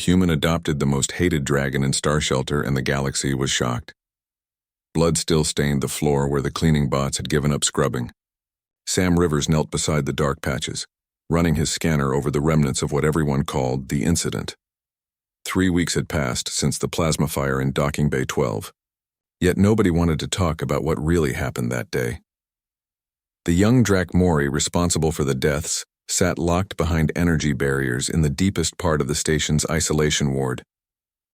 human adopted the most hated dragon in Starshelter, and the galaxy was shocked. Blood still stained the floor where the cleaning bots had given up scrubbing. Sam Rivers knelt beside the dark patches, running his scanner over the remnants of what everyone called the incident. 3 weeks had passed since the plasma fire in Docking Bay 12, yet nobody wanted to talk about what really happened that day. The young Drac Mori responsible for the deaths sat locked behind energy barriers in the deepest part of the station's isolation ward.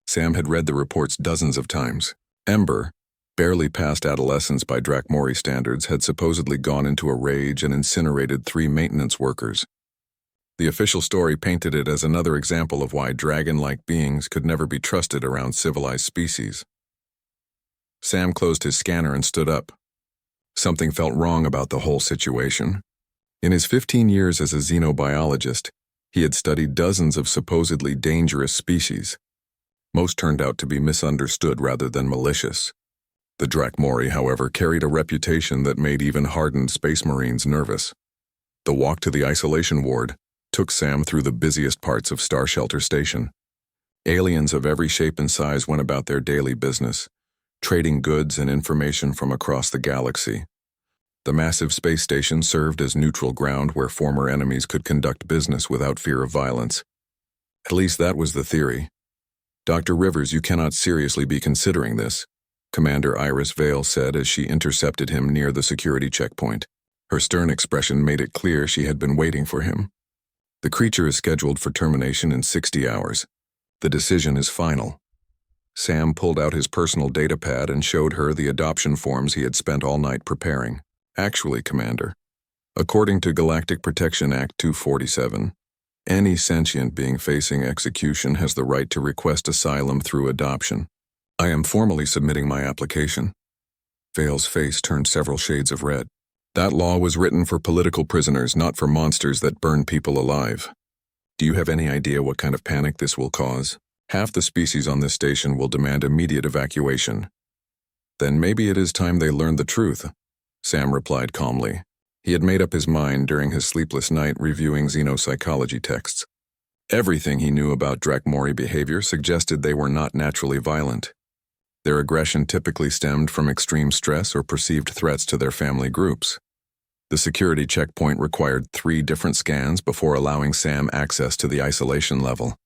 Sam had read the reports dozens of times. Ember, barely past adolescence by Drac Mori standards, had supposedly gone into a rage and incinerated 3 maintenance workers. The official story painted it as another example of why dragon-like beings could never be trusted around civilized species. Sam closed his scanner and stood up. Something felt wrong about the whole situation. In his 15 years as a xenobiologist, he had studied dozens of supposedly dangerous species. Most turned out to be misunderstood rather than malicious. The Drac Mori, however, carried a reputation that made even hardened space marines nervous. The walk to the isolation ward took Sam through the busiest parts of Starshelter Station. Aliens of every shape and size went about their daily business, trading goods and information from across the galaxy. The massive space station served as neutral ground where former enemies could conduct business without fear of violence. At least that was the theory. "Dr. Rivers, you cannot seriously be considering this," Commander Iris Vale said as she intercepted him near the security checkpoint. Her stern expression made it clear she had been waiting for him. "The creature is scheduled for termination in 60 hours. The decision is final." Sam pulled out his personal datapad and showed her the adoption forms he had spent all night preparing. "Actually, Commander, according to Galactic Protection Act 247, any sentient being facing execution has the right to request asylum through adoption. I am formally submitting my application." Vale's face turned several shades of red. "That law was written for political prisoners, not for monsters that burn people alive. Do you have any idea what kind of panic this will cause? Half the species on this station will demand immediate evacuation." "Then maybe it is time they learned the truth," Sam replied calmly. He had made up his mind during his sleepless night reviewing xenopsychology texts. Everything he knew about Drac Mori behavior suggested they were not naturally violent. Their aggression typically stemmed from extreme stress or perceived threats to their family groups. The security checkpoint required 3 different scans before allowing Sam access to the isolation level.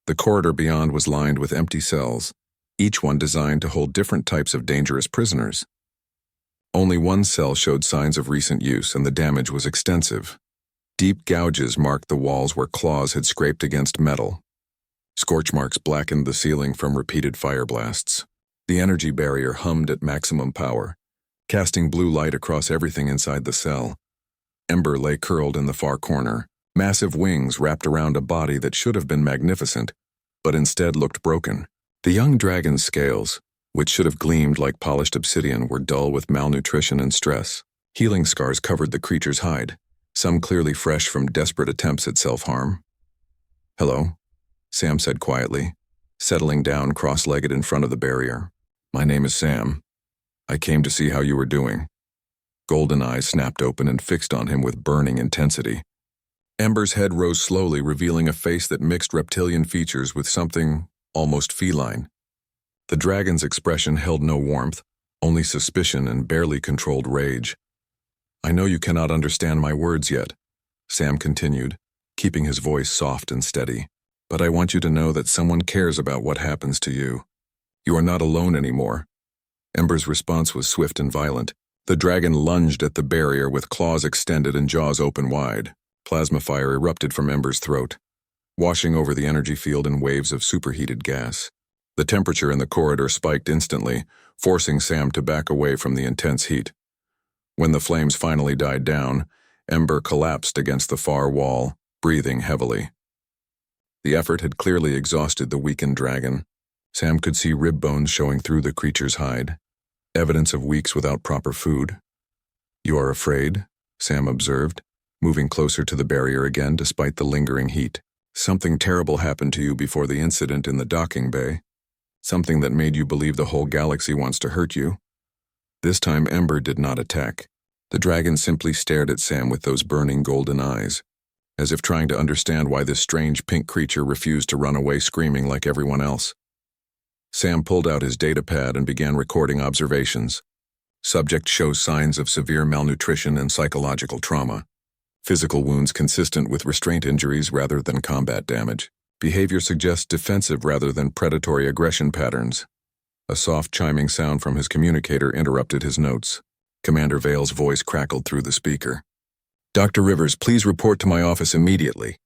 The corridor beyond was lined with empty cells, each one designed to hold different types of dangerous prisoners. Only one cell showed signs of recent use, and the damage was extensive. Deep gouges marked the walls where claws had scraped against metal. Scorch marks blackened the ceiling from repeated fire blasts. The energy barrier hummed at maximum power, casting blue light across everything inside the cell. Ember lay curled in the far corner, massive wings wrapped around a body that should have been magnificent, but instead looked broken. The young dragon's scales, which should have gleamed like polished obsidian, were dull with malnutrition and stress. Healing scars covered the creature's hide, some clearly fresh from desperate attempts at self-harm. "Hello," Sam said quietly, settling down cross-legged in front of the barrier. "My name is Sam. I came to see how you were doing." Golden eyes snapped open and fixed on him with burning intensity. Ember's head rose slowly, revealing a face that mixed reptilian features with something almost feline. The dragon's expression held no warmth, only suspicion and barely controlled rage. "I know you cannot understand my words yet," Sam continued, keeping his voice soft and steady, "but I want you to know that someone cares about what happens to you. You are not alone anymore." Ember's response was swift and violent. The dragon lunged at the barrier with claws extended and jaws open wide. Plasma fire erupted from Ember's throat, washing over the energy field in waves of superheated gas. The temperature in the corridor spiked instantly, forcing Sam to back away from the intense heat. When the flames finally died down, Ember collapsed against the far wall, breathing heavily. The effort had clearly exhausted the weakened dragon. Sam could see rib bones showing through the creature's hide, evidence of weeks without proper food. "You are afraid," Sam observed, moving closer to the barrier again despite the lingering heat. "Something terrible happened to you before the incident in the docking bay. Something that made you believe the whole galaxy wants to hurt you." This time Ember did not attack. The dragon simply stared at Sam with those burning golden eyes. as if trying to understand why this strange pink creature refused to run away screaming like everyone else. Sam pulled out his datapad and began recording observations. Subject shows signs of severe malnutrition and psychological trauma. Physical wounds consistent with restraint injuries rather than combat damage. Behavior suggests defensive rather than predatory aggression patterns. A soft chiming sound from his communicator interrupted his notes. Commander Vale's voice crackled through the speaker. "Dr. Rivers, please report to my office immediately.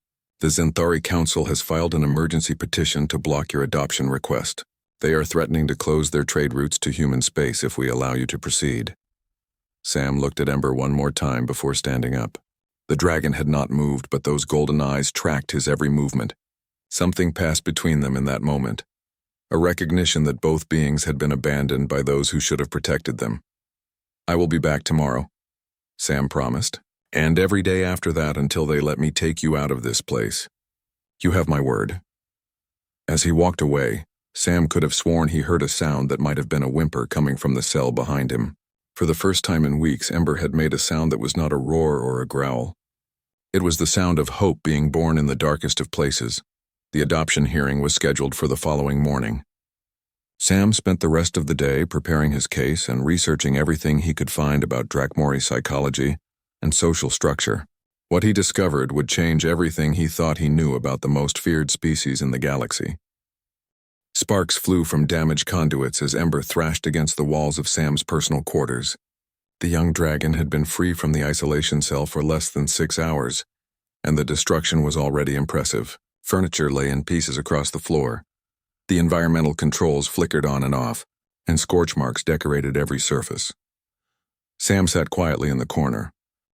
The Zenthari Council has filed an emergency petition to block your adoption request. They are threatening to close their trade routes to human space if we allow you to proceed." Sam looked at Ember one more time before standing up. The dragon had not moved, but those golden eyes tracked his every movement. Something passed between them in that moment. A recognition that both beings had been abandoned by those who should have protected them. "I will be back tomorrow," Sam promised. "And every day after that until they let me take you out of this place. You have my word." As he walked away, Sam could have sworn he heard a sound that might have been a whimper coming from the cell behind him. For the first time in weeks, Ember had made a sound that was not a roar or a growl. It was the sound of hope being born in the darkest of places. The adoption hearing was scheduled for the following morning. Sam spent the rest of the day preparing his case and researching everything he could find about Drakmori psychology and social structure. What he discovered would change everything he thought he knew about the most feared species in the galaxy. Sparks flew from damaged conduits as Ember thrashed against the walls of Sam's personal quarters. The young dragon had been free from the isolation cell for less than 6 hours, and the destruction was already impressive. Furniture lay in pieces across the floor. The environmental controls flickered on and off, and scorch marks decorated every surface. Sam sat quietly in the corner,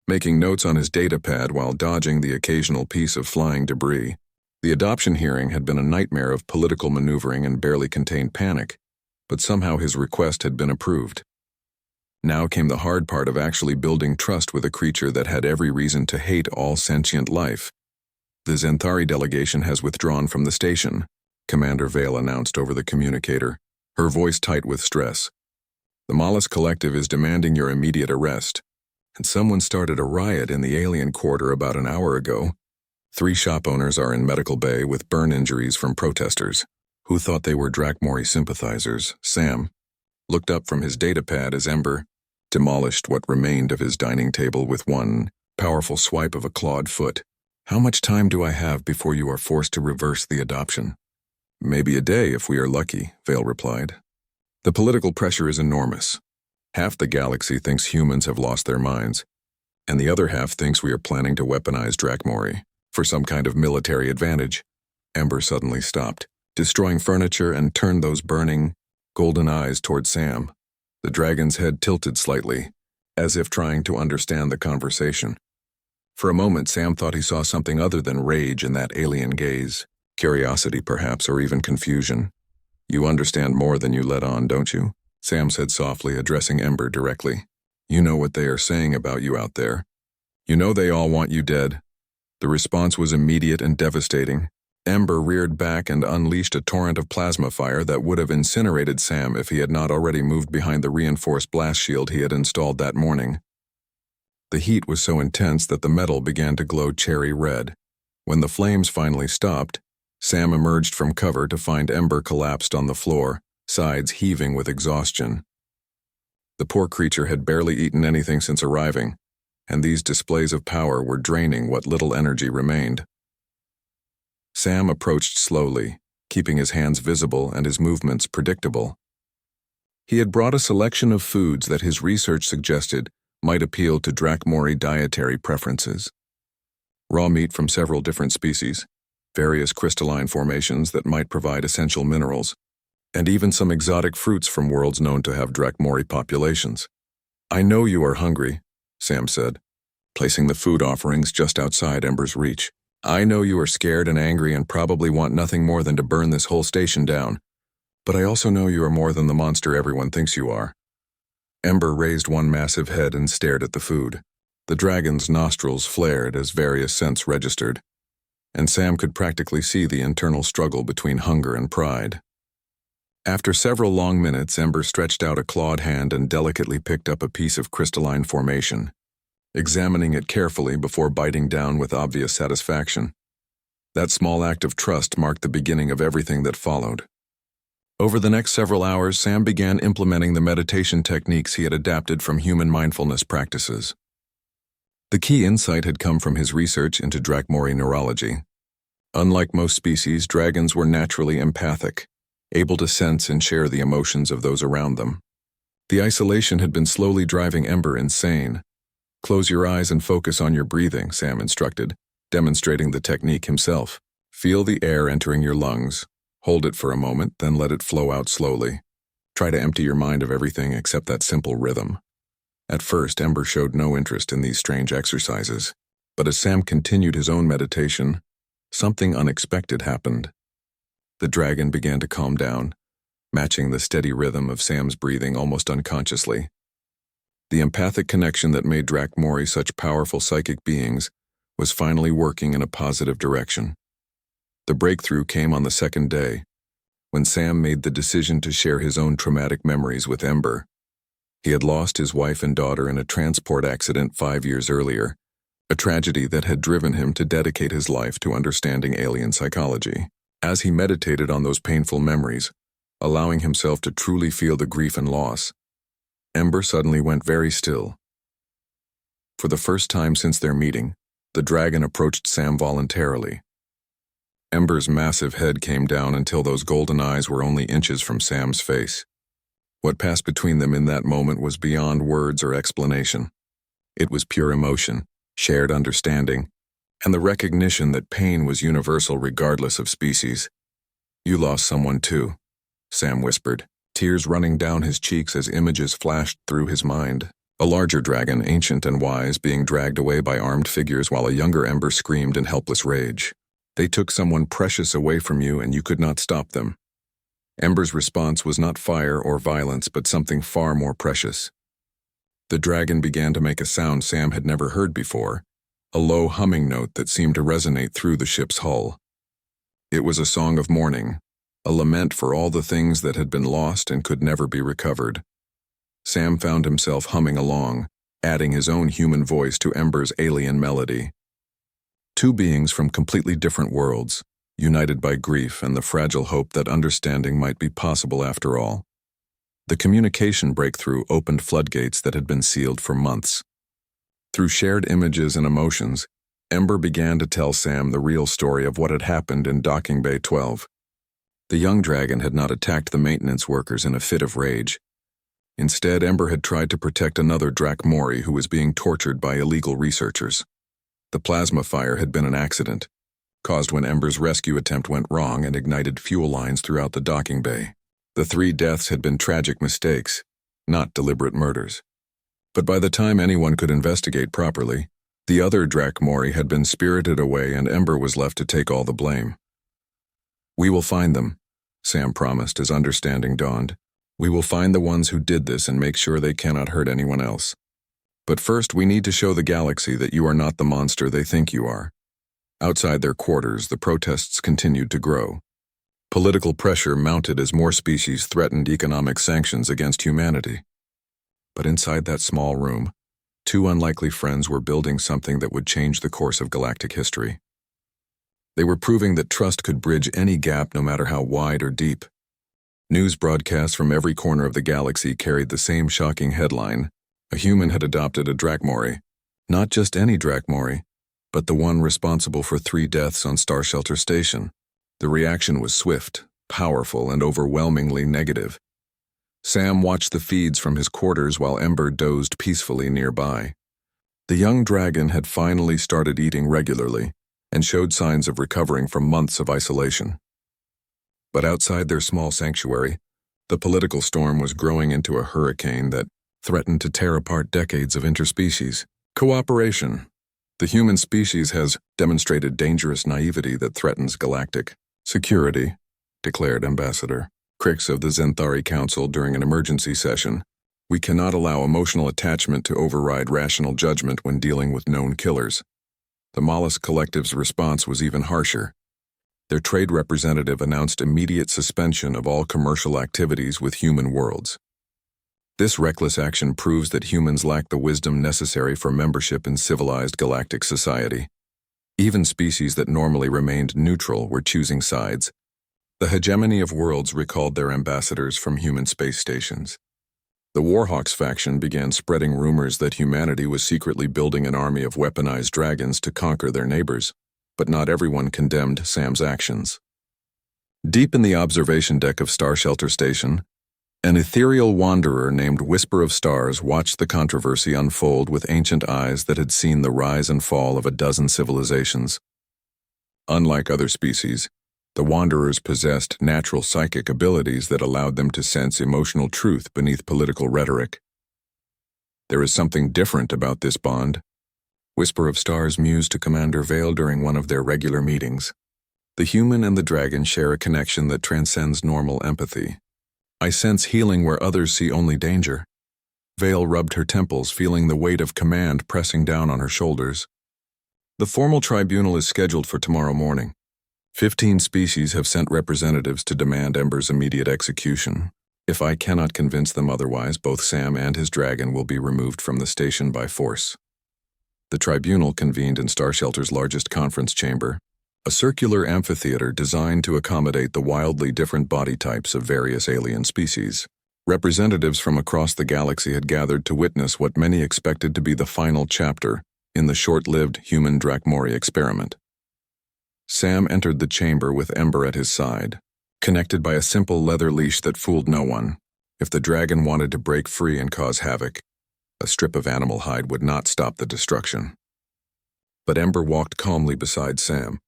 making notes on his datapad while dodging the occasional piece of flying debris. The adoption hearing had been a nightmare of political maneuvering and barely contained panic, but somehow his request had been approved. Now came the hard part of actually building trust with a creature that had every reason to hate all sentient life. "The Zenthari delegation has withdrawn from the station," Commander Vale announced over the communicator, her voice tight with stress. "The Mollusk Collective is demanding your immediate arrest, and someone started a riot in the alien quarter about an hour ago. 3 shop owners are in medical bay with burn injuries from protesters, who thought they were Drakmori sympathizers." Sam looked up from his datapad as Ember demolished what remained of his dining table with one powerful swipe of a clawed foot. "How much time do I have before you are forced to reverse the adoption?" "Maybe a day if we are lucky," Vale replied. "The political pressure is enormous. Half the galaxy thinks humans have lost their minds, and the other half thinks we are planning to weaponize Drakmori for some kind of military advantage." Ember suddenly stopped, destroying furniture, and turned those burning, golden eyes toward Sam. The dragon's head tilted slightly, as if trying to understand the conversation. For a moment, Sam thought he saw something other than rage in that alien gaze. Curiosity, perhaps, or even confusion. "You understand more than you let on, don't you?" Sam said softly, addressing Ember directly. "You know what they are saying about you out there. You know they all want you dead." The response was immediate and devastating. Ember reared back and unleashed a torrent of plasma fire that would have incinerated Sam if he had not already moved behind the reinforced blast shield he had installed that morning. The heat was so intense that the metal began to glow cherry red. When the flames finally stopped, Sam emerged from cover to find Ember collapsed on the floor, sides heaving with exhaustion. The poor creature had barely eaten anything since arriving, and these displays of power were draining what little energy remained. Sam approached slowly, keeping his hands visible and his movements predictable. He had brought a selection of foods that his research suggested might appeal to Drakmori dietary preferences. Raw meat from several different species, various crystalline formations that might provide essential minerals, and even some exotic fruits from worlds known to have Drakmori populations. "I know you are hungry," Sam said, placing the food offerings just outside Ember's reach. "I know you are scared and angry and probably want nothing more than to burn this whole station down. But I also know you are more than the monster everyone thinks you are." Ember raised one massive head and stared at the food. The dragon's nostrils flared as various scents registered, and Sam could practically see the internal struggle between hunger and pride. After several long minutes, Ember stretched out a clawed hand and delicately picked up a piece of crystalline formation. examining it carefully before biting down with obvious satisfaction. That small act of trust marked the beginning of everything that followed. Over the next several hours, Sam began implementing the meditation techniques he had adapted from human mindfulness practices. The key insight had come from his research into Drakmori neurology. Unlike most species, dragons were naturally empathic, able to sense and share the emotions of those around them. The isolation had been slowly driving Ember insane. "Close your eyes and focus on your breathing," Sam instructed, demonstrating the technique himself. "Feel the air entering your lungs. Hold it for a moment, then let it flow out slowly. Try to empty your mind of everything except that simple rhythm." At first, Ember showed no interest in these strange exercises, but as Sam continued his own meditation, something unexpected happened. The dragon began to calm down, matching the steady rhythm of Sam's breathing almost unconsciously. The empathic connection that made Drakmori such powerful psychic beings was finally working in a positive direction. The breakthrough came on the second day, when Sam made the decision to share his own traumatic memories with Ember. He had lost his wife and daughter in a transport accident 5 years earlier, a tragedy that had driven him to dedicate his life to understanding alien psychology. As he meditated on those painful memories, allowing himself to truly feel the grief and loss, Ember suddenly went very still. For the first time since their meeting, the dragon approached Sam voluntarily. Ember's massive head came down until those golden eyes were only inches from Sam's face. What passed between them in that moment was beyond words or explanation. It was pure emotion, shared understanding, and the recognition that pain was universal regardless of species. "You lost someone too," Sam whispered, tears running down his cheeks as images flashed through his mind. A larger dragon, ancient and wise, being dragged away by armed figures while a younger Ember screamed in helpless rage. "They took someone precious away from you and you could not stop them." Ember's response was not fire or violence, but something far more precious. The dragon began to make a sound Sam had never heard before, a low humming note that seemed to resonate through the ship's hull. It was a song of mourning, a lament for all the things that had been lost and could never be recovered. Sam found himself humming along, adding his own human voice to Ember's alien melody. Two beings from completely different worlds, united by grief and the fragile hope that understanding might be possible after all. The communication breakthrough opened floodgates that had been sealed for months. Through shared images and emotions, Ember began to tell Sam the real story of what had happened in Docking Bay 12. The young dragon had not attacked the maintenance workers in a fit of rage. Instead, Ember had tried to protect another Drakmori who was being tortured by illegal researchers. The plasma fire had been an accident, caused when Ember's rescue attempt went wrong and ignited fuel lines throughout the docking bay. The 3 deaths had been tragic mistakes, not deliberate murders. But by the time anyone could investigate properly, the other Drakmori had been spirited away and Ember was left to take all the blame. "We will find them," Sam promised as understanding dawned. "We will find the ones who did this and make sure they cannot hurt anyone else. But first, we need to show the galaxy that you are not the monster they think you are." Outside their quarters, the protests continued to grow. Political pressure mounted as more species threatened economic sanctions against humanity. But inside that small room, 2 unlikely friends were building something that would change the course of galactic history. They were proving that trust could bridge any gap no matter how wide or deep. News broadcasts from every corner of the galaxy carried the same shocking headline: a human had adopted a Drakmori. Not just any Drakmori, but the one responsible for 3 deaths on Starshelter Station. The reaction was swift, powerful, and overwhelmingly negative. Sam watched the feeds from his quarters while Ember dozed peacefully nearby. The young dragon had finally started eating regularly and showed signs of recovering from months of isolation. But outside their small sanctuary, the political storm was growing into a hurricane that threatened to tear apart decades of interspecies cooperation. The human species has demonstrated dangerous naivety that threatens galactic security, declared Ambassador Crix of the Zenthari Council during an emergency session. "We cannot allow emotional attachment to override rational judgment when dealing with known killers." The Mollusk Collective's response was even harsher. Their trade representative announced immediate suspension of all commercial activities with human worlds. This reckless action proves that humans lack the wisdom necessary for membership in civilized galactic society. Even species that normally remained neutral were choosing sides. The hegemony of worlds recalled their ambassadors from human space stations. The Warhawks faction began spreading rumors that humanity was secretly building an army of weaponized dragons to conquer their neighbors, but not everyone condemned Sam's actions. Deep in the observation deck of Starshelter Station, an ethereal wanderer named Whisper of Stars watched the controversy unfold with ancient eyes that had seen the rise and fall of a dozen civilizations. Unlike other species, the wanderers possessed natural psychic abilities that allowed them to sense emotional truth beneath political rhetoric. There is something different about this bond, Whisper of Stars mused to Commander Vale during one of their regular meetings. The human and the dragon share a connection that transcends normal empathy. I sense healing where others see only danger. Vale rubbed her temples, feeling the weight of command pressing down on her shoulders. The formal tribunal is scheduled for tomorrow morning. 15 species have sent representatives to demand Ember's immediate execution. If I cannot convince them otherwise, both Sam and his dragon will be removed from the station by force. The tribunal convened in Starshelter's largest conference chamber, a circular amphitheater designed to accommodate the wildly different body types of various alien species. Representatives from across the galaxy had gathered to witness what many expected to be the final chapter in the short-lived human Drakmori experiment. Sam entered the chamber with Ember at his side, connected by a simple leather leash that fooled no one. If the dragon wanted to break free and cause havoc, a strip of animal hide would not stop the destruction. But Ember walked calmly beside Sam,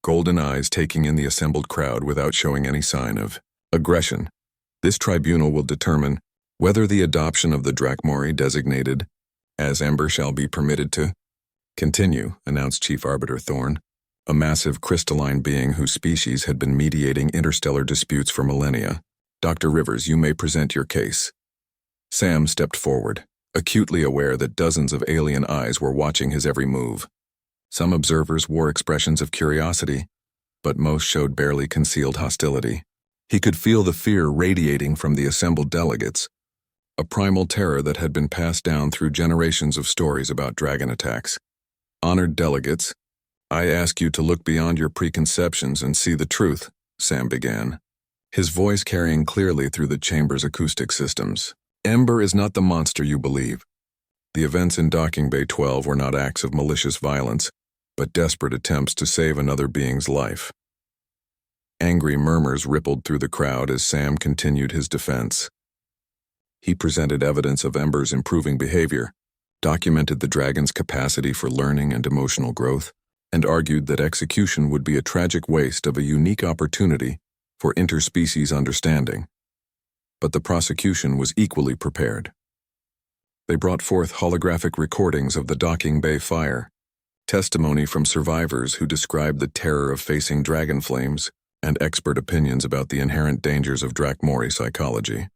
golden eyes taking in the assembled crowd without showing any sign of aggression. This tribunal will determine whether the adoption of the Drakmori designated as Ember shall be permitted to continue, announced Chief Arbiter Thorn, a massive crystalline being whose species had been mediating interstellar disputes for millennia. Dr. Rivers, you may present your case. Sam stepped forward, acutely aware that dozens of alien eyes were watching his every move. Some observers wore expressions of curiosity, but most showed barely concealed hostility. He could feel the fear radiating from the assembled delegates, a primal terror that had been passed down through generations of stories about dragon attacks. Honored delegates, I ask you to look beyond your preconceptions and see the truth, Sam began, his voice carrying clearly through the chamber's acoustic systems. Ember is not the monster you believe. The events in Docking Bay 12 were not acts of malicious violence, but desperate attempts to save another being's life. Angry murmurs rippled through the crowd as Sam continued his defense. He presented evidence of Ember's improving behavior, documented the dragon's capacity for learning and emotional growth, and argued that execution would be a tragic waste of a unique opportunity for interspecies understanding. But the prosecution was equally prepared. They brought forth holographic recordings of the Docking Bay fire, testimony from survivors who described the terror of facing dragon flames, and expert opinions about the inherent dangers of Drakmori psychology.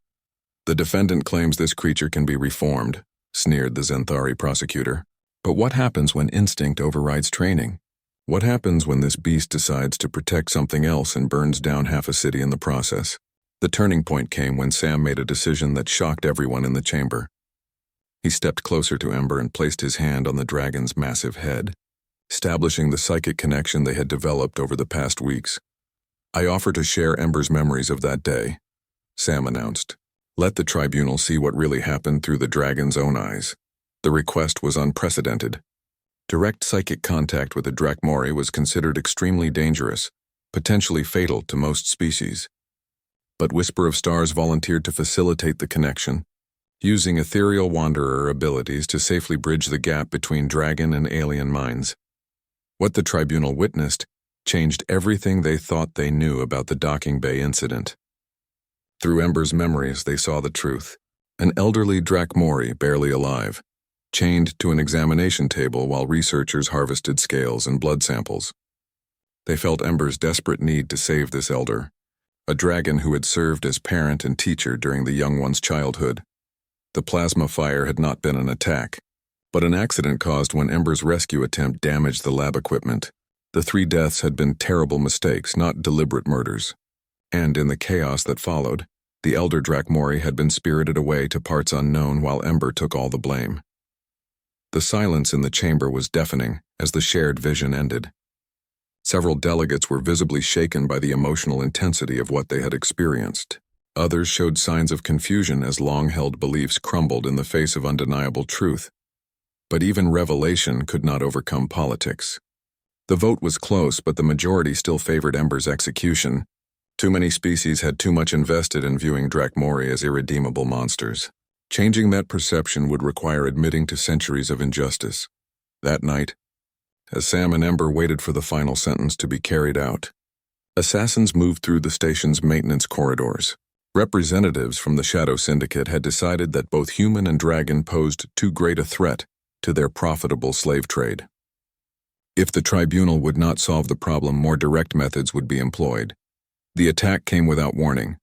The defendant claims this creature can be reformed, sneered the Zenthari prosecutor. But what happens when instinct overrides training? What happens when this beast decides to protect something else and burns down half a city in the process? The turning point came when Sam made a decision that shocked everyone in the chamber. He stepped closer to Ember and placed his hand on the dragon's massive head, establishing the psychic connection they had developed over the past weeks. I offer to share Ember's memories of that day, Sam announced. Let the tribunal see what really happened through the dragon's own eyes. The request was unprecedented. Direct psychic contact with a Drakmori was considered extremely dangerous, potentially fatal to most species. But Whisper of Stars volunteered to facilitate the connection, using ethereal wanderer abilities to safely bridge the gap between dragon and alien minds. What the tribunal witnessed changed everything they thought they knew about the Docking Bay incident. Through Ember's memories, they saw the truth. An elderly Drakmori, barely alive, chained to an examination table while researchers harvested scales and blood samples. They felt Ember's desperate need to save this elder, a dragon who had served as parent and teacher during the young one's childhood. The plasma fire had not been an attack, but an accident caused when Ember's rescue attempt damaged the lab equipment. The 3 deaths had been terrible mistakes, not deliberate murders. And in the chaos that followed, The elder Drakmori had been spirited away to parts unknown while Ember took all the blame. The silence in the chamber was deafening as the shared vision ended. Several delegates were visibly shaken by the emotional intensity of what they had experienced. Others showed signs of confusion as long-held beliefs crumbled in the face of undeniable truth. But even revelation could not overcome politics. The vote was close, but the majority still favored Ember's execution. Too many species had too much invested in viewing Drakmori as irredeemable monsters. Changing that perception would require admitting to centuries of injustice. That night, as Sam and Ember waited for the final sentence to be carried out, assassins moved through the station's maintenance corridors. Representatives from the Shadow Syndicate had decided that both human and dragon posed too great a threat to their profitable slave trade. If the tribunal would not solve the problem, more direct methods would be employed. The attack came without warning.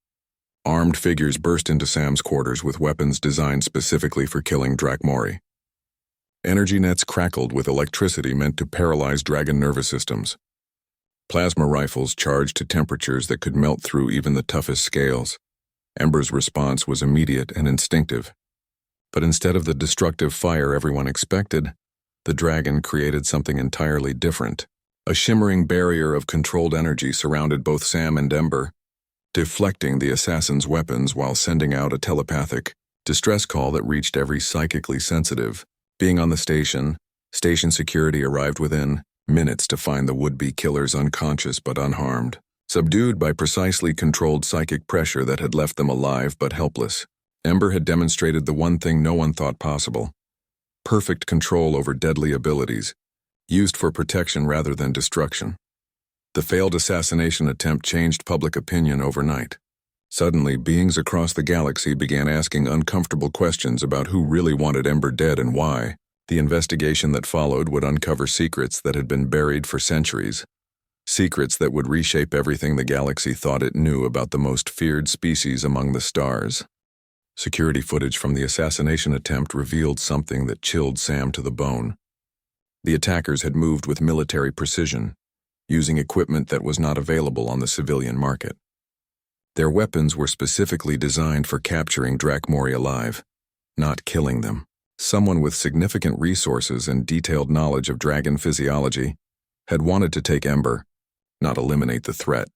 Armed figures burst into Sam's quarters with weapons designed specifically for killing Drakmori. Energy nets crackled with electricity meant to paralyze dragon nervous systems. Plasma rifles charged to temperatures that could melt through even the toughest scales. Ember's response was immediate and instinctive. But instead of the destructive fire everyone expected, the dragon created something entirely different. A shimmering barrier of controlled energy surrounded both Sam and Ember, deflecting the assassin's weapons while sending out a telepathic distress call that reached every psychically sensitive. Being on the station security arrived within minutes to find the would-be killers unconscious but unharmed, subdued by precisely controlled psychic pressure that had left them alive but helpless. Ember had demonstrated the one thing no one thought possible: perfect control over deadly abilities, used for protection rather than destruction. The failed assassination attempt changed public opinion overnight. Suddenly, beings across the galaxy began asking uncomfortable questions about who really wanted Ember dead and why. The investigation that followed would uncover secrets that had been buried for centuries. Secrets that would reshape everything the galaxy thought it knew about the most feared species among the stars. Security footage from the assassination attempt revealed something that chilled Sam to the bone. The attackers had moved with military precision, using equipment that was not available on the civilian market. Their weapons were specifically designed for capturing Drakmori alive, not killing them. Someone with significant resources and detailed knowledge of dragon physiology had wanted to take Ember, not eliminate the threat.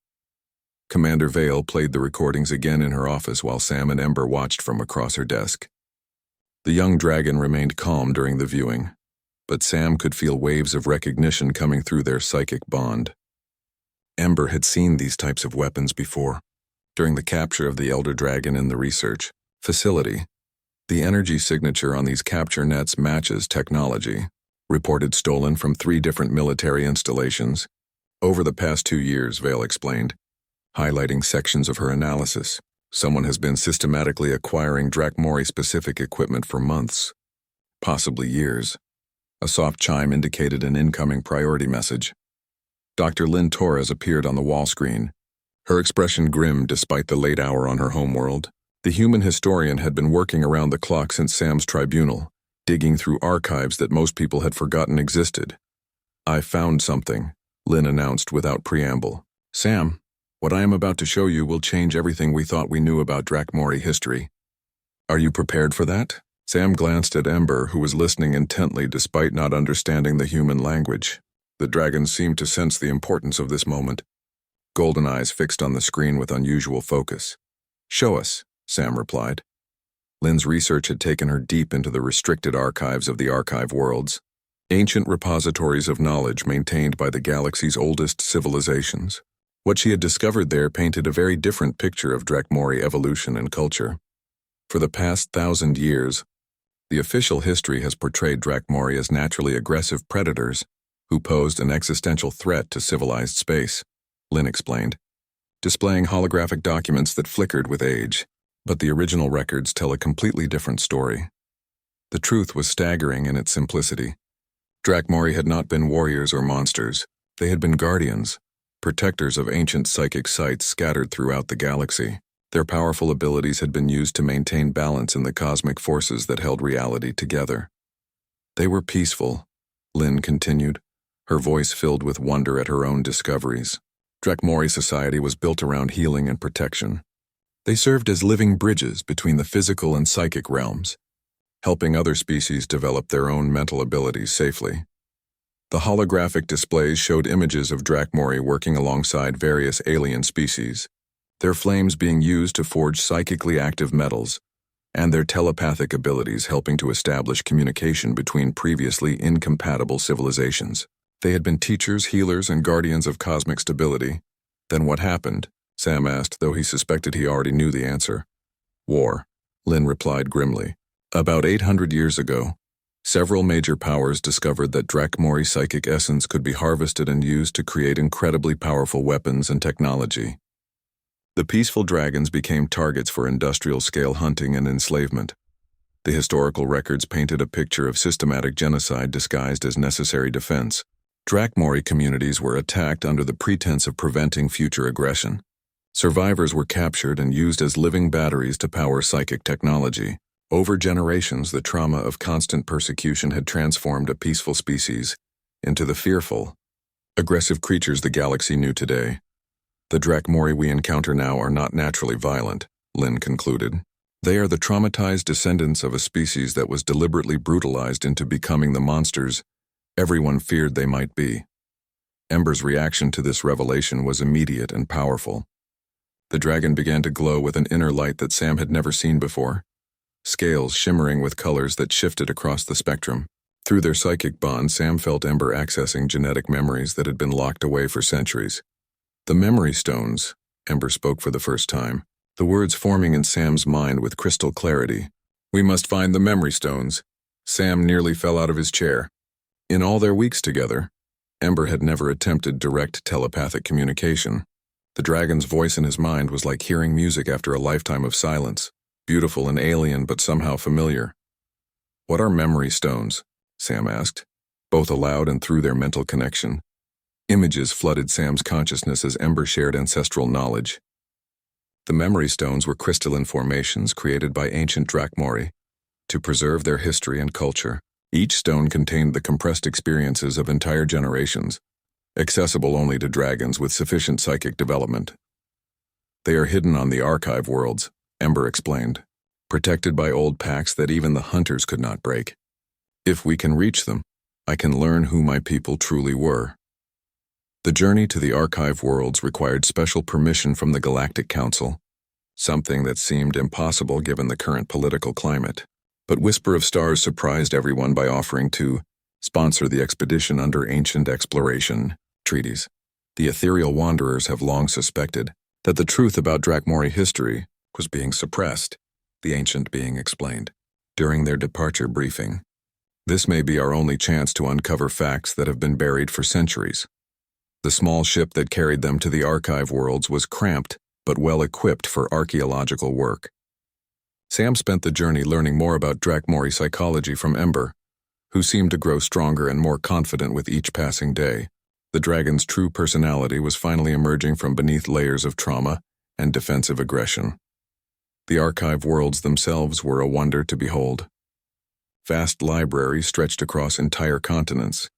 Commander Vale played the recordings again in her office while Sam and Ember watched from across her desk. The young dragon remained calm during the viewing, but Sam could feel waves of recognition coming through their psychic bond. Ember had seen these types of weapons before, during the capture of the elder dragon in the research facility. The energy signature on these capture nets matches technology, reported stolen from 3 different military installations. Over the past 2 years, Vale explained, highlighting sections of her analysis. Someone has been systematically acquiring Drakmori-specific equipment for months, possibly years. A soft chime indicated an incoming priority message. Dr. Lynn Torres appeared on the wall screen, her expression grim despite the late hour on her homeworld. The human historian had been working around the clock since Sam's tribunal, digging through archives that most people had forgotten existed. "I found something," Lynn announced without preamble. "Sam, what I am about to show you will change everything we thought we knew about Drakmori history. Are you prepared for that?" Sam glanced at Ember, who was listening intently despite not understanding the human language. The dragon seemed to sense the importance of this moment. Golden eyes fixed on the screen with unusual focus. "Show us," Sam replied. Lynn's research had taken her deep into the restricted archives of the archive worlds, ancient repositories of knowledge maintained by the galaxy's oldest civilizations. What she had discovered there painted a very different picture of Drakmori evolution and culture. For the past 1,000 years, the official history has portrayed Drakmori as naturally aggressive predators who posed an existential threat to civilized space, Lynn explained, displaying holographic documents that flickered with age. But the original records tell a completely different story. The truth was staggering in its simplicity. Drakmori had not been warriors or monsters. They had been guardians, protectors of ancient psychic sites scattered throughout the galaxy. Their powerful abilities had been used to maintain balance in the cosmic forces that held reality together. They were peaceful, Lynn continued, her voice filled with wonder at her own discoveries. Drakmori society was built around healing and protection. They served as living bridges between the physical and psychic realms, helping other species develop their own mental abilities safely. The holographic displays showed images of Drakmori working alongside various alien species, their flames being used to forge psychically active metals, and their telepathic abilities helping to establish communication between previously incompatible civilizations. They had been teachers, healers, and guardians of cosmic stability. Then what happened? Sam asked, though he suspected he already knew the answer. War, Lynn replied grimly. About 800 years ago, several major powers discovered that Drakmori psychic essence could be harvested and used to create incredibly powerful weapons and technology. The peaceful dragons became targets for industrial-scale hunting and enslavement. The historical records painted a picture of systematic genocide disguised as necessary defense. Drakmori communities were attacked under the pretense of preventing future aggression. Survivors were captured and used as living batteries to power psychic technology. Over generations, the trauma of constant persecution had transformed a peaceful species into the fearful, aggressive creatures the galaxy knew today. The Drakmori we encounter now are not naturally violent, Lynn concluded. They are the traumatized descendants of a species that was deliberately brutalized into becoming the monsters everyone feared they might be. Ember's reaction to this revelation was immediate and powerful. The dragon began to glow with an inner light that Sam had never seen before, scales shimmering with colors that shifted across the spectrum. Through their psychic bond, Sam felt Ember accessing genetic memories that had been locked away for centuries. The memory stones, Ember spoke for the first time, the words forming in Sam's mind with crystal clarity. We must find the memory stones. Sam nearly fell out of his chair. In all their weeks together, Ember had never attempted direct telepathic communication. The dragon's voice in his mind was like hearing music after a lifetime of silence, beautiful and alien but somehow familiar. What are memory stones? Sam asked, both aloud and through their mental connection. Images flooded Sam's consciousness as Ember shared ancestral knowledge. The memory stones were crystalline formations created by ancient Drakmori to preserve their history and culture. Each stone contained the compressed experiences of entire generations, accessible only to dragons with sufficient psychic development. They are hidden on the archive worlds, Ember explained, protected by old pacts that even the hunters could not break. If we can reach them, I can learn who my people truly were. The journey to the archive worlds required special permission from the Galactic Council, something that seemed impossible given the current political climate. But Whisper of Stars surprised everyone by offering to sponsor the expedition under ancient exploration treaties. The ethereal wanderers have long suspected that the truth about Drakmori history was being suppressed, the ancient being explained, during their departure briefing. This may be our only chance to uncover facts that have been buried for centuries. The small ship that carried them to the archive worlds was cramped but well equipped for archaeological work. Sam spent the journey learning more about Drakmori psychology from Ember, who seemed to grow stronger and more confident with each passing day. The dragon's true personality was finally emerging from beneath layers of trauma and defensive aggression. The archive worlds themselves were a wonder to behold. Vast libraries stretched across entire continents,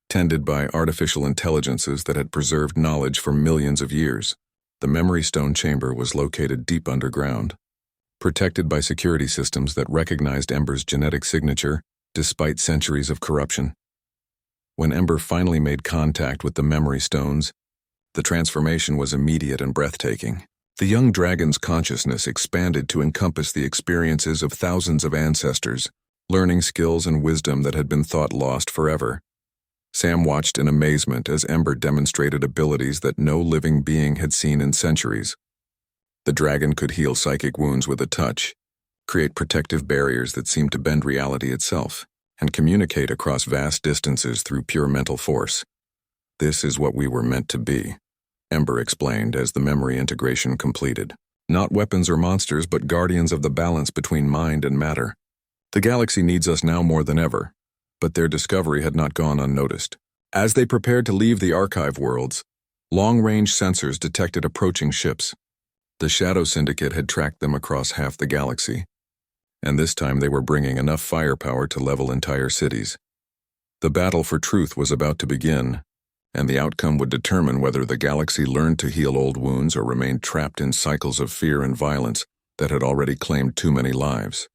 tended by artificial intelligences that had preserved knowledge for millions of years. The Memory Stone chamber was located deep underground, protected by security systems that recognized Ember's genetic signature despite centuries of corruption. When Ember finally made contact with the Memory Stones, the transformation was immediate and breathtaking. The young dragon's consciousness expanded to encompass the experiences of thousands of ancestors, learning skills and wisdom that had been thought lost forever. Sam watched in amazement as Ember demonstrated abilities that no living being had seen in centuries. The dragon could heal psychic wounds with a touch, create protective barriers that seemed to bend reality itself, and communicate across vast distances through pure mental force. This is what we were meant to be, Ember explained as the memory integration completed. Not weapons or monsters, but guardians of the balance between mind and matter. The galaxy needs us now more than ever, but their discovery had not gone unnoticed. As they prepared to leave the archive worlds, long-range sensors detected approaching ships. The Shadow Syndicate had tracked them across half the galaxy, and this time they were bringing enough firepower to level entire cities. The battle for truth was about to begin, and the outcome would determine whether the galaxy learned to heal old wounds or remained trapped in cycles of fear and violence that had already claimed too many lives.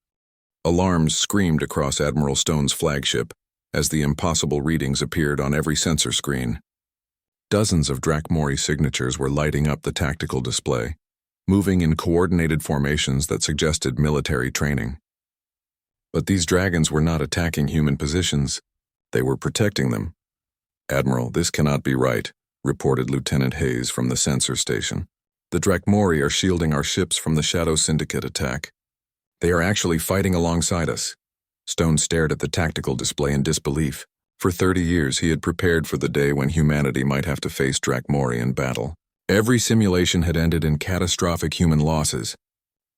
Alarms screamed across Admiral Stone's flagship as the impossible readings appeared on every sensor screen. Dozens of Drakmori signatures were lighting up the tactical display, moving in coordinated formations that suggested military training. But these dragons were not attacking human positions, they were protecting them. "Admiral, this cannot be right," reported Lieutenant Hayes from the sensor station. "The Drakmori are shielding our ships from the Shadow Syndicate attack. They are actually fighting alongside us." Stone stared at the tactical display in disbelief. For 30 years he had prepared for the day when humanity might have to face Drakmori in battle. Every simulation had ended in catastrophic human losses.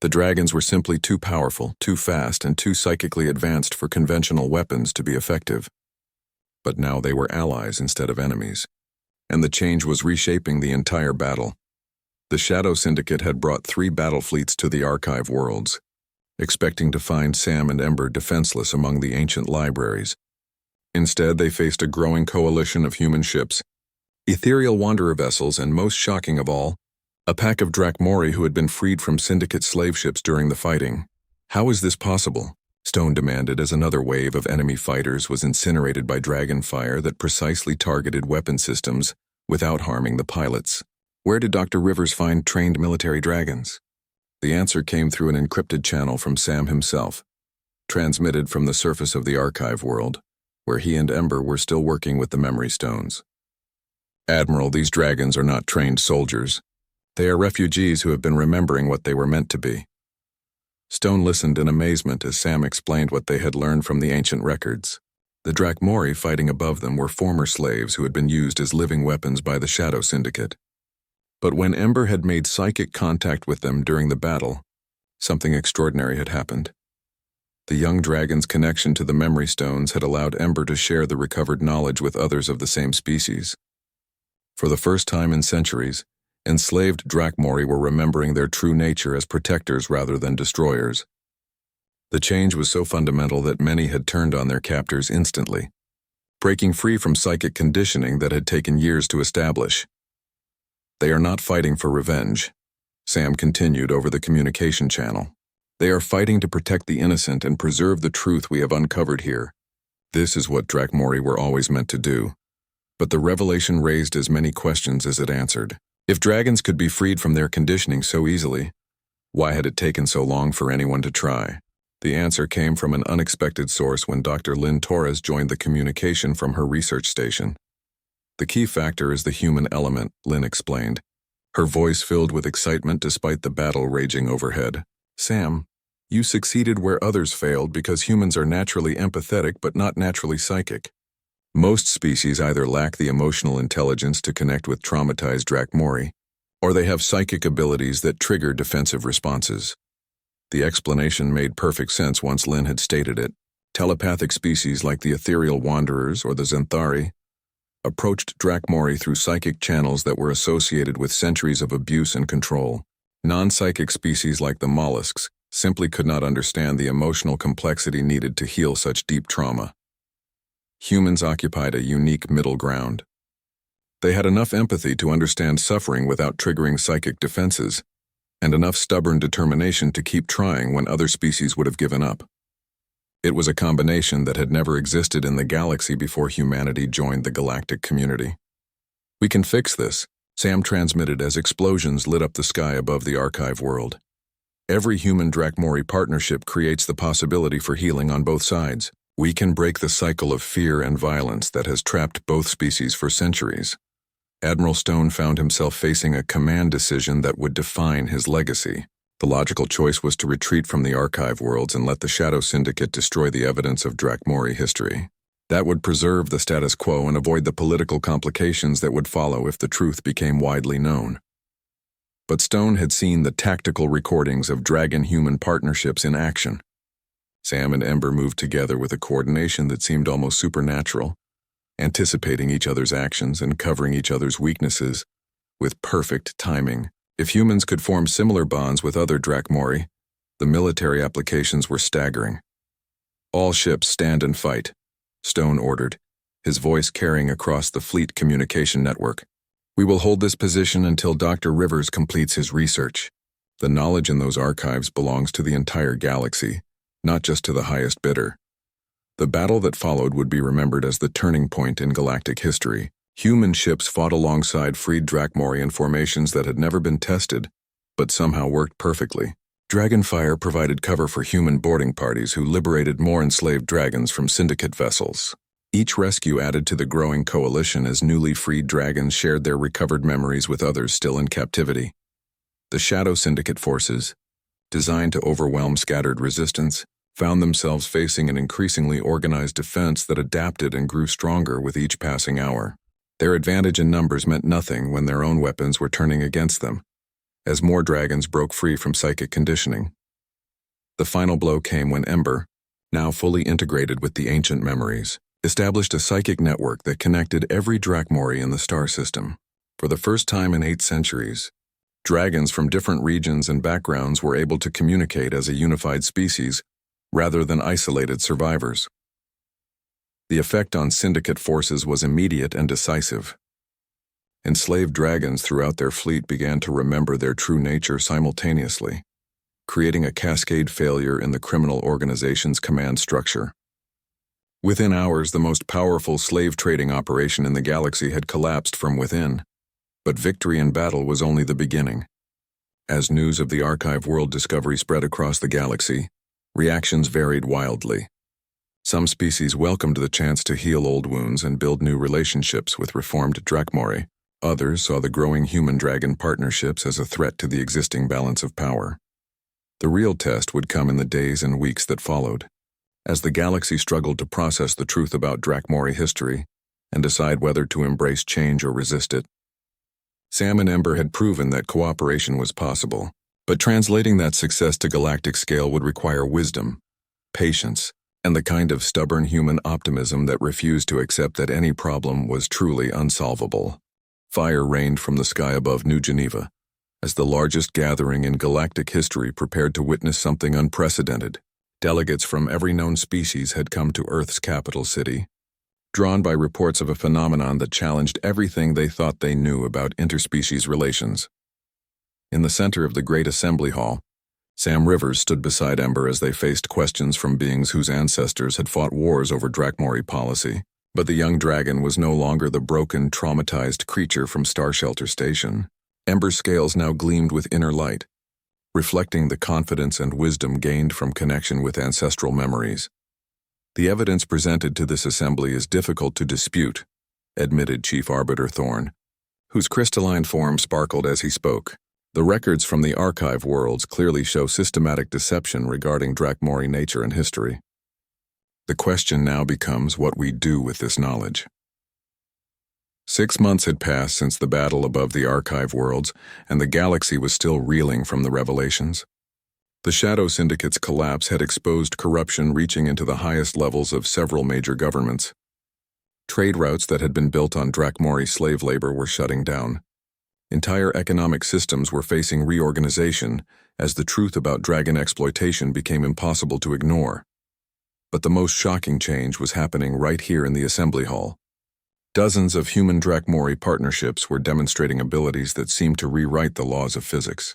The dragons were simply too powerful, too fast, and too psychically advanced for conventional weapons to be effective. But now they were allies instead of enemies, and the change was reshaping the entire battle. The Shadow Syndicate had brought 3 battle fleets to the Archive worlds, expecting to find Sam and Ember defenseless among the ancient libraries. Instead, they faced a growing coalition of human ships, ethereal wanderer vessels, and most shocking of all, a pack of Drakmori who had been freed from Syndicate slave ships during the fighting. "How is this possible?" Stone demanded as another wave of enemy fighters was incinerated by dragon fire that precisely targeted weapon systems without harming the pilots. "Where did Dr. Rivers find trained military dragons?" The answer came through an encrypted channel from Sam himself, transmitted from the surface of the Archive world, where he and Ember were still working with the memory stones. "Admiral, these dragons are not trained soldiers. They are refugees who have been remembering what they were meant to be." Stone listened in amazement as Sam explained what they had learned from the ancient records. The Drakmori fighting above them were former slaves who had been used as living weapons by the Shadow Syndicate. But when Ember had made psychic contact with them during the battle, something extraordinary had happened. The young dragon's connection to the memory stones had allowed Ember to share the recovered knowledge with others of the same species. For the first time in centuries, enslaved Drakmori were remembering their true nature as protectors rather than destroyers. The change was so fundamental that many had turned on their captors instantly, breaking free from psychic conditioning that had taken years to establish. "They are not fighting for revenge," Sam continued over the communication channel. "They are fighting to protect the innocent and preserve the truth we have uncovered here. This is what Drakmori were always meant to do." But the revelation raised as many questions as it answered. If dragons could be freed from their conditioning so easily, why had it taken so long for anyone to try? The answer came from an unexpected source when Dr. Lynn Torres joined the communication from her research station. "The key factor is the human element," Lynn explained, her voice filled with excitement despite the battle raging overhead. "Sam, you succeeded where others failed because humans are naturally empathetic but not naturally psychic. Most species either lack the emotional intelligence to connect with traumatized Drakmori, or they have psychic abilities that trigger defensive responses." The explanation made perfect sense once Lynn had stated it. Telepathic species like the ethereal wanderers or the Zenthari approached Drakmori through psychic channels that were associated with centuries of abuse and control. Non-psychic species like the mollusks simply could not understand the emotional complexity needed to heal such deep trauma. Humans occupied a unique middle ground. They had enough empathy to understand suffering without triggering psychic defenses, and enough stubborn determination to keep trying when other species would have given up. It was a combination that had never existed in the galaxy before humanity joined the galactic community. "We can fix this," Sam transmitted as explosions lit up the sky above the Archive world. "Every human Drakmori partnership creates the possibility for healing on both sides. We can break the cycle of fear and violence that has trapped both species for centuries." Admiral Stone found himself facing a command decision that would define his legacy. The logical choice was to retreat from the Archive worlds and let the Shadow Syndicate destroy the evidence of Drakmori history. That would preserve the status quo and avoid the political complications that would follow if the truth became widely known. But Stone had seen the tactical recordings of dragon-human partnerships in action. Sam and Ember moved together with a coordination that seemed almost supernatural, anticipating each other's actions and covering each other's weaknesses with perfect timing. If humans could form similar bonds with other Drakmori, the military applications were staggering. "All ships stand and fight," Stone ordered, his voice carrying across the fleet communication network. "We will hold this position until Dr. Rivers completes his research. The knowledge in those archives belongs to the entire galaxy, not just to the highest bidder." The battle that followed would be remembered as the turning point in galactic history. Human ships fought alongside freed Drakmorian formations that had never been tested, but somehow worked perfectly. Dragonfire provided cover for human boarding parties who liberated more enslaved dragons from Syndicate vessels. Each rescue added to the growing coalition as newly freed dragons shared their recovered memories with others still in captivity. The Shadow Syndicate forces, designed to overwhelm scattered resistance, found themselves facing an increasingly organized defense that adapted and grew stronger with each passing hour. Their advantage in numbers meant nothing when their own weapons were turning against them, as more dragons broke free from psychic conditioning. The final blow came when Ember, now fully integrated with the ancient memories, established a psychic network that connected every Drakmori in the star system. For the first time in 8 centuries, dragons from different regions and backgrounds were able to communicate as a unified species rather than isolated survivors. The effect on Syndicate forces was immediate and decisive. Enslaved dragons throughout their fleet began to remember their true nature simultaneously, creating a cascade failure in the criminal organization's command structure. Within hours, the most powerful slave trading operation in the galaxy had collapsed from within, but victory in battle was only the beginning. As news of the archive world discovery spread across the galaxy, reactions varied wildly. Some species welcomed the chance to heal old wounds and build new relationships with reformed Drakmori. Others saw the growing human-dragon partnerships as a threat to the existing balance of power. The real test would come in the days and weeks that followed, as the galaxy struggled to process the truth about Drakmori history and decide whether to embrace change or resist it. Sam and Ember had proven that cooperation was possible, but translating that success to galactic scale would require wisdom, patience, and the kind of stubborn human optimism that refused to accept that any problem was truly unsolvable. Fire rained from the sky above New Geneva, as the largest gathering in galactic history prepared to witness something unprecedented. Delegates from every known species had come to Earth's capital city, drawn by reports of a phenomenon that challenged everything they thought they knew about interspecies relations. In the center of the great assembly hall, Sam Rivers stood beside Ember as they faced questions from beings whose ancestors had fought wars over Drakmori policy. But the young dragon was no longer the broken, traumatized creature from Starshelter Station. Ember's scales now gleamed with inner light, reflecting the confidence and wisdom gained from connection with ancestral memories. "The evidence presented to this assembly is difficult to dispute," admitted Chief Arbiter Thorne, whose crystalline form sparkled as he spoke. "The records from the archive worlds clearly show systematic deception regarding Drakmori nature and history. The question now becomes what we do with this knowledge." 6 months had passed since the battle above the archive worlds, and the galaxy was still reeling from the revelations. The Shadow Syndicate's collapse had exposed corruption reaching into the highest levels of several major governments. Trade routes that had been built on Drakmori slave labor were shutting down. Entire economic systems were facing reorganization as the truth about dragon exploitation became impossible to ignore. But the most shocking change was happening right here in the assembly hall. Dozens of human Drakmori partnerships were demonstrating abilities that seemed to rewrite the laws of physics.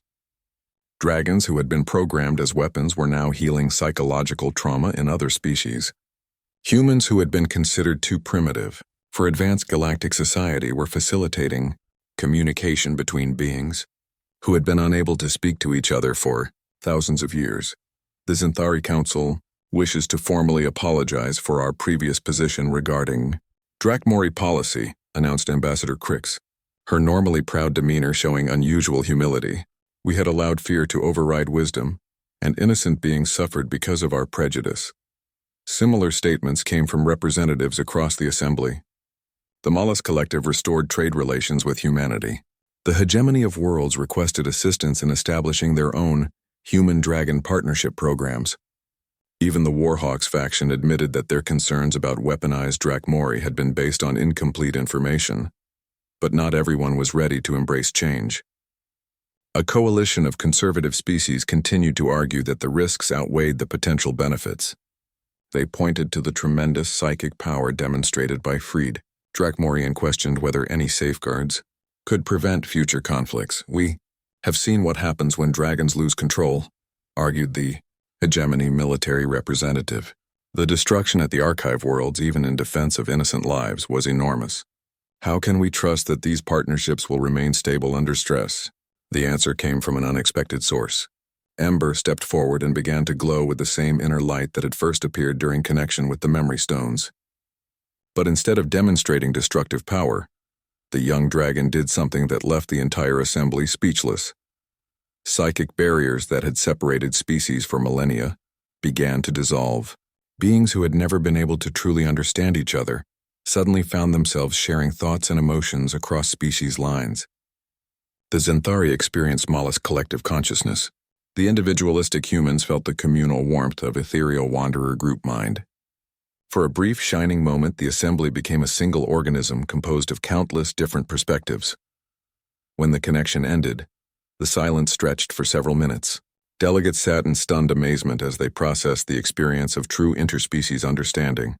Dragons who had been programmed as weapons were now healing psychological trauma in other species. Humans who had been considered too primitive for advanced galactic society were facilitating communication between beings who had been unable to speak to each other for thousands of years. The Zinthari Council wishes to formally apologize for our previous position regarding Drakmori policy, announced Ambassador Crix, her normally proud demeanor showing unusual humility. "We had allowed fear to override wisdom, and innocent beings suffered because of our prejudice." Similar statements came from representatives across the assembly. The Malus Collective restored trade relations with humanity. The Hegemony of Worlds requested assistance in establishing their own human-dragon partnership programs. Even the Warhawks faction admitted that their concerns about weaponized Drakmori had been based on incomplete information, but not everyone was ready to embrace change. A coalition of conservative species continued to argue that the risks outweighed the potential benefits. They pointed to the tremendous psychic power demonstrated by Freed. Drakmorian questioned whether any safeguards could prevent future conflicts. "We have seen what happens when dragons lose control," argued the hegemony military representative. The destruction at the archive worlds, even in defense of innocent lives, was enormous. "How can we trust that these partnerships will remain stable under stress?" The answer came from an unexpected source. Ember stepped forward and began to glow with the same inner light that had first appeared during connection with the memory stones. But instead of demonstrating destructive power, the young dragon did something that left the entire assembly speechless. Psychic barriers that had separated species for millennia began to dissolve. Beings who had never been able to truly understand each other suddenly found themselves sharing thoughts and emotions across species lines. The Xanthari experienced Mollusk collective consciousness. The individualistic humans felt the communal warmth of ethereal wanderer group mind. For a brief shining moment, the assembly became a single organism composed of countless different perspectives. When the connection ended, the silence stretched for several minutes. Delegates sat in stunned amazement as they processed the experience of true interspecies understanding.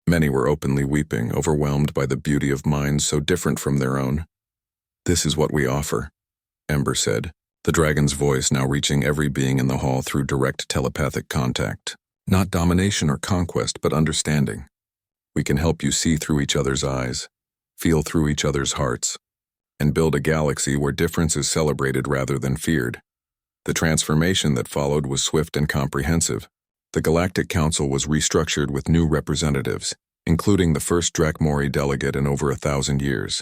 Many were openly weeping, overwhelmed by the beauty of minds so different from their own. "This is what we offer," Ember said, the dragon's voice now reaching every being in the hall through direct telepathic contact. "Not domination or conquest, but understanding. We can help you see through each other's eyes, feel through each other's hearts, and build a galaxy where difference is celebrated rather than feared." The transformation that followed was swift and comprehensive. The Galactic Council was restructured with new representatives, including the first Drakmori delegate in over 1,000 years.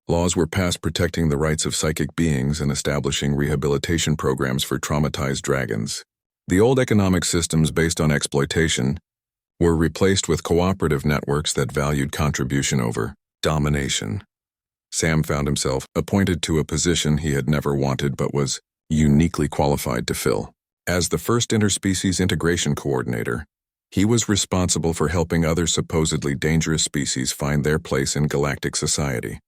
Laws were passed protecting the rights of psychic beings and establishing rehabilitation programs for traumatized dragons. The old economic systems based on exploitation were replaced with cooperative networks that valued contribution over domination. Sam found himself appointed to a position he had never wanted but was uniquely qualified to fill. As the first interspecies integration coordinator, he was responsible for helping other supposedly dangerous species find their place in galactic society.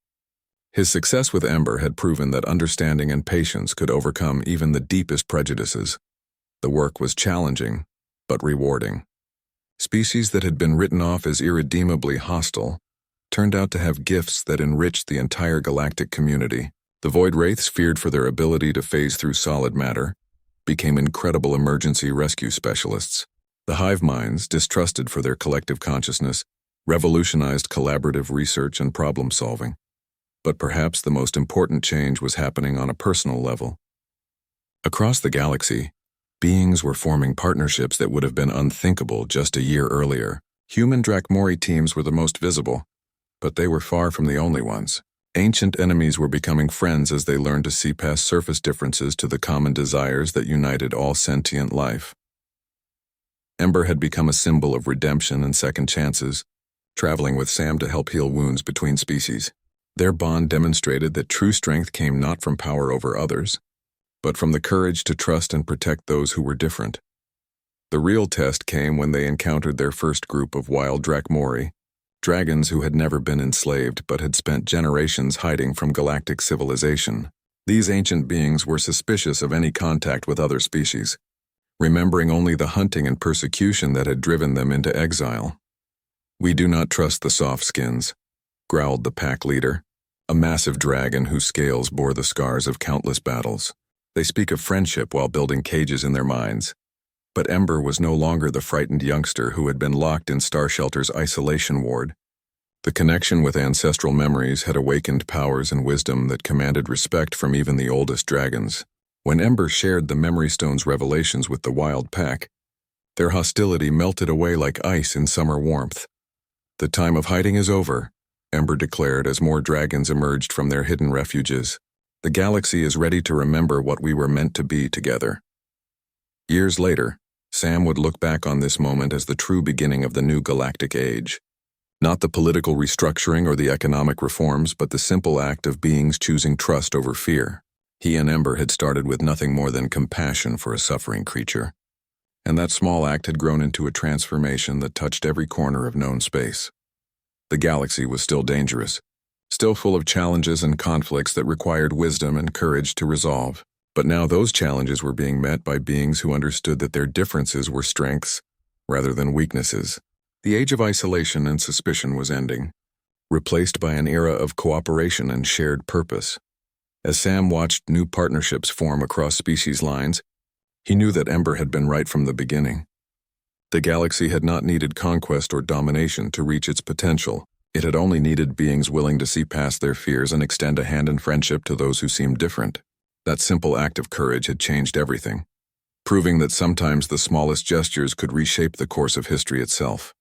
His success with Ember had proven that understanding and patience could overcome even the deepest prejudices. The work was challenging, but rewarding. Species that had been written off as irredeemably hostile turned out to have gifts that enriched the entire galactic community. The Void Wraiths, feared for their ability to phase through solid matter, became incredible emergency rescue specialists. The Hive Minds, distrusted for their collective consciousness, revolutionized collaborative research and problem solving. But perhaps the most important change was happening on a personal level. Across the galaxy, beings were forming partnerships that would have been unthinkable just a year earlier. Human Drakmori teams were the most visible, but they were far from the only ones. Ancient enemies were becoming friends as they learned to see past surface differences to the common desires that united all sentient life. Ember had become a symbol of redemption and second chances, traveling with Sam to help heal wounds between species. Their bond demonstrated that true strength came not from power over others, but from the courage to trust and protect those who were different. The real test came when they encountered their first group of wild Drakmori, dragons who had never been enslaved but had spent generations hiding from galactic civilization. These ancient beings were suspicious of any contact with other species, remembering only the hunting and persecution that had driven them into exile. "We do not trust the soft skins," growled the pack leader, a massive dragon whose scales bore the scars of countless battles. "They speak of friendship while building cages in their minds." But Ember was no longer the frightened youngster who had been locked in Starshelter's isolation ward. The connection with ancestral memories had awakened powers and wisdom that commanded respect from even the oldest dragons. When Ember shared the Memory Stone's revelations with the wild pack, their hostility melted away like ice in summer warmth. "The time of hiding is over," Ember declared as more dragons emerged from their hidden refuges. "The galaxy is ready to remember what we were meant to be together." Years later, Sam would look back on this moment as the true beginning of the new galactic age. Not the political restructuring or the economic reforms, but the simple act of beings choosing trust over fear. He and Ember had started with nothing more than compassion for a suffering creature, and that small act had grown into a transformation that touched every corner of known space. The galaxy was still dangerous, still full of challenges and conflicts that required wisdom and courage to resolve. But now those challenges were being met by beings who understood that their differences were strengths rather than weaknesses. The age of isolation and suspicion was ending, replaced by an era of cooperation and shared purpose. As Sam watched new partnerships form across species lines, he knew that Ember had been right from the beginning. The galaxy had not needed conquest or domination to reach its potential. It had only needed beings willing to see past their fears and extend a hand in friendship to those who seemed different. That simple act of courage had changed everything, proving that sometimes the smallest gestures could reshape the course of history itself.